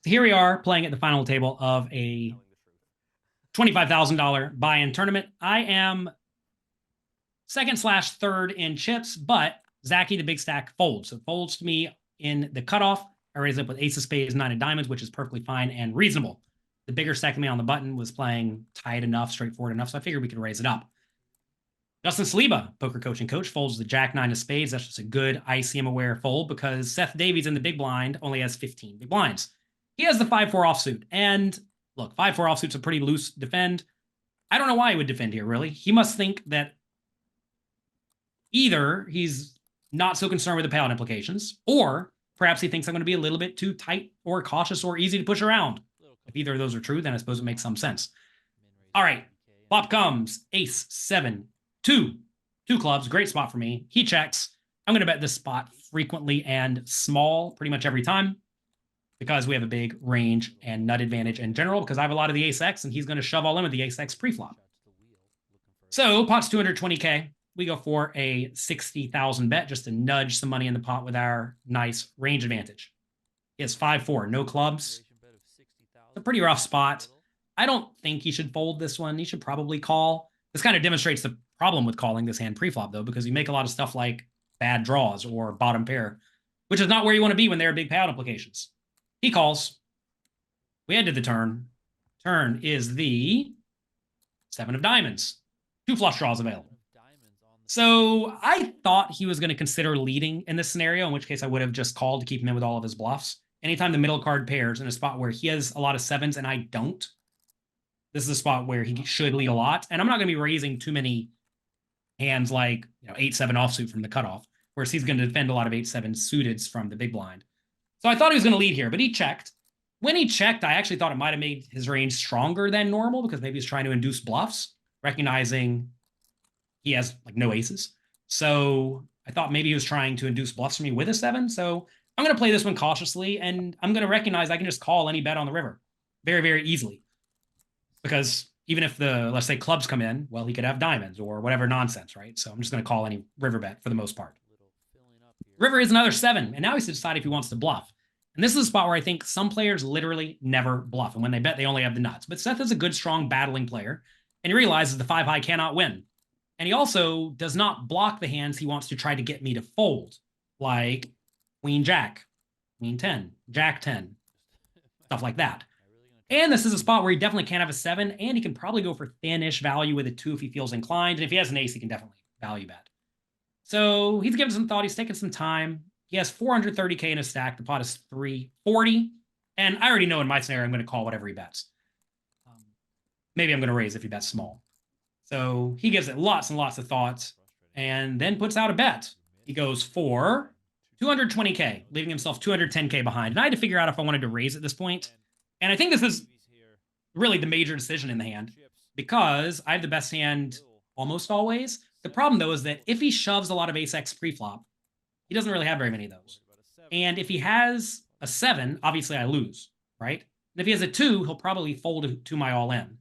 So here we are playing at the final table of a $25,000 buy-in tournament. I am second/third in chips, but Zachy, the big stack, folds. So it folds to me in the cutoff. I raise up with ace of spades, nine of diamonds, which is perfectly fine and reasonable. The bigger stack than me on the button was playing tight enough, straightforward enough, so I figured we could raise it up. Justin Saliba, poker coach and coach, folds the jack nine of spades. That's just a good ICM-aware fold because Seth Davies in the big blind only has 15 big blinds. He has the 5-4 offsuit. And look, 5-4 offsuit's a pretty loose defend. I don't know why he would defend here, really. He must think that either he's not so concerned with the payout implications, or perhaps he thinks I'm going to be a little bit too tight or cautious or easy to push around. If either of those are true, then I suppose it makes some sense. All right, flop comes ace, 7, 2. 2 clubs, great spot for me. He checks. I'm going to bet this spot frequently and small pretty much every time because we have a big range and nut advantage in general because I have a lot of the ace-x and he's going to shove all in with the ace-x pre-flop. So pot's 220K. We go for a 60,000 bet just to nudge some money in the pot with our nice range advantage. He has 5-4, no clubs. It's a pretty rough spot. I don't think he should fold this one. He should probably call. This kind of demonstrates the problem with calling this hand pre-flop, though, because you make a lot of stuff like bad draws or bottom pair, which is not where you want to be when there are big payout implications. He calls. We ended the turn. Turn is the 7 of diamonds. 2 flush draws available. So I thought he was going to consider leading in this scenario, in which case I would have just called to keep him in with all of his bluffs. Anytime the middle card pairs in a spot where he has a lot of 7s and I don't, this is a spot where he should lead a lot. And I'm not going to be raising too many hands like 8-7 offsuit from the cutoff, whereas he's going to defend a lot of 8-7 suiteds from the big blind. So I thought he was going to lead here, but he checked. When he checked, I actually thought it might have made his range stronger than normal because maybe he's trying to induce bluffs, recognizing he has like no aces. So I thought maybe he was trying to induce bluffs for me with a 7. So I'm going to play this one cautiously, and I'm going to recognize I can just call any bet on the river very, very easily. Because even if the, let's say, clubs come in, well, he could have diamonds or whatever nonsense, right? So I'm just going to call any river bet for the most part. River is another 7, and now he's to decide if he wants to bluff. And this is a spot where I think some players literally never bluff, and when they bet, they only have the nuts. But Seth is a good, strong, battling player, and he realizes the 5 high cannot win. And he also does not block the hands he wants to try to get me to fold, like Queen Jack, Queen 10, Jack 10, stuff like that. And this is a spot where he definitely can't have a 7, and he can probably go for thin-ish value with a 2 if he feels inclined. And if he has an ace, he can definitely value bet. So he's given some thought. He's taken some time. He has 430K in his stack. The pot is 340. And I already know in my scenario, I'm going to call whatever he bets. Maybe I'm going to raise if he bets small. So he gives it lots and lots of thoughts and then puts out a bet. He goes for 220K, leaving himself 210K behind. And I had to figure out if I wanted to raise at this point. And I think this is really the major decision in the hand because I have the best hand almost always. The problem, though, is that if he shoves a lot of ace-x pre-flop, he doesn't really have very many of those. And if he has a 7, obviously I lose, right? And if he has a 2, he'll probably fold to my all-in.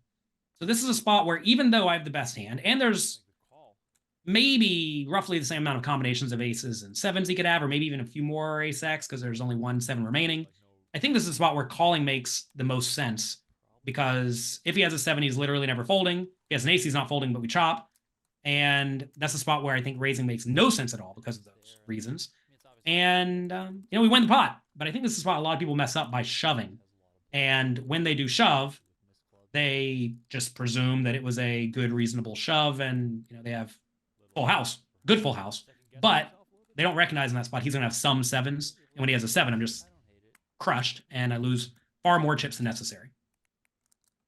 So this is a spot where even though I have the best hand, and there's maybe roughly the same amount of combinations of aces and 7s he could have, or maybe even a few more ace-x because there's only 1 7 remaining, I think this is a spot where calling makes the most sense because if he has a 7, he's literally never folding. If he has an ace, he's not folding, but we chop. And that's a spot where I think raising makes no sense at all because of those reasons. And, we win the pot. But I think this is a spot a lot of people mess up by shoving. And when they do shove, they just presume that it was a good, reasonable shove. And, they have full house, good full house. But they don't recognize in that spot he's going to have some 7s. And when he has a 7, I'm just crushed and I lose far more chips than necessary.